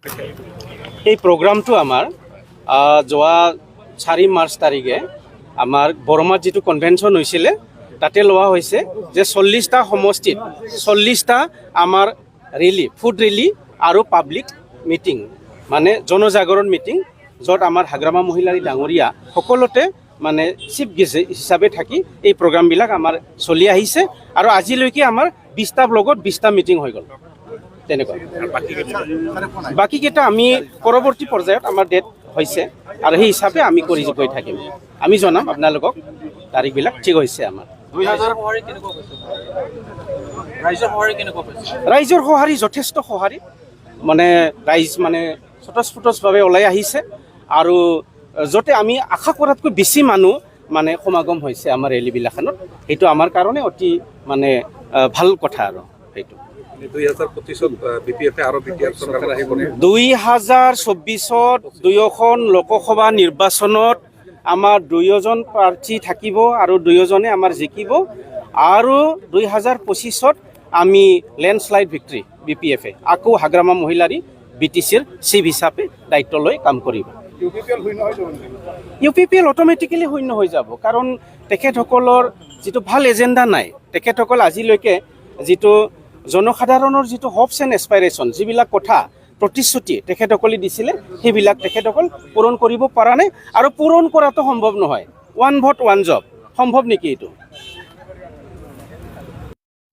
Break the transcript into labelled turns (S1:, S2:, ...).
S1: এই প্ৰগ্ৰামটো আমাৰ যোৱা 4 মাৰ্চ তাৰিখে আমাৰ বৰমাত যিটো কনভেনশ্যন হৈছিলে তাতে লোৱা হৈছে যে 40টা সমষ্টিত 40টা আমাৰ ৰেলী ফুড ৰেলী আৰু পাব্লিক মিটিং মানে জনজাগৰণ মিটিং য'ত আমাৰ হাগ্ৰামা মহিলাৰী ডাঙৰীয়া সকলোতে মানে চিফ গেষ্ট হিচাপে থাকি এই প্ৰগ্ৰামবিলাক আমাৰ চলি আহিছে আৰু আজিলৈকে আমাৰ 20টা ব্লকত 20টা মিটিং হৈ গ'ল তেনেকুৱা বাকীকেইটা আমি পৰৱৰ্তী পৰ্যায়ত আমাৰ ডেট হৈছে আৰু সেই হিচাপে আমি কৰি গৈ থাকিম আমি জনাম আপোনালোকক তাৰিখবিলাক ঠিক হৈছে আমাৰ
S2: 2000 সহাৰি কেনেকুৱা হৈছে
S1: ৰাইজৰ সহাৰি যথেষ্ট সহাৰি মানে ৰাইজ মানে স্বতঃস্ফূৰ্তভাৱে ওলাই আহিছে আৰু য'তে আমি আশা কৰাতকৈ বেছি মানুহ মানে সমাগম হৈছে আমাৰ ৰেলীবিলাখনত সেইটো আমাৰ কাৰণে অতি মানে ভাল কথা আৰু সেইটো
S3: 2025 বিপিএফে আৰু বিটিআৰ চৰকাৰ আহিব
S1: 2024 দুয়োখন লোকসভা নিৰ্বাচনত আমাৰ দুয়োজন প্ৰাৰ্থী থাকিব আৰু দুয়োজনে আমাৰ জিকিব আৰু 2025ত আমি লেণ্ডশ্লাইড ভিক্টৰী বিপিএফে আকৌ হাগ্ৰামা মহিলাৰী বিটিচিৰ চিফ হিচাপে দায়িত্ব লৈ কাম কৰিব ইউপিপিএল অট'মেটিকেলি শূন্য হৈ যাব কাৰণ তেখেতসকলৰ যিটো ভাল এজেণ্ডা নাই তেখেতসকল আজিলৈকে যিটো জনসাধাৰণৰ যিটো হোপছ এণ্ড এছপাইৰেশ্যন যিবিলাক কথা প্ৰতিশ্ৰুতি তেখেতসকলে দিছিলে সেইবিলাক তেখেতসকল পূৰণ কৰিব পৰা নাই আৰু পূৰণ কৰাটো সম্ভৱ নহয় 1 ভোট 1 জব সম্ভৱ নেকি এইটো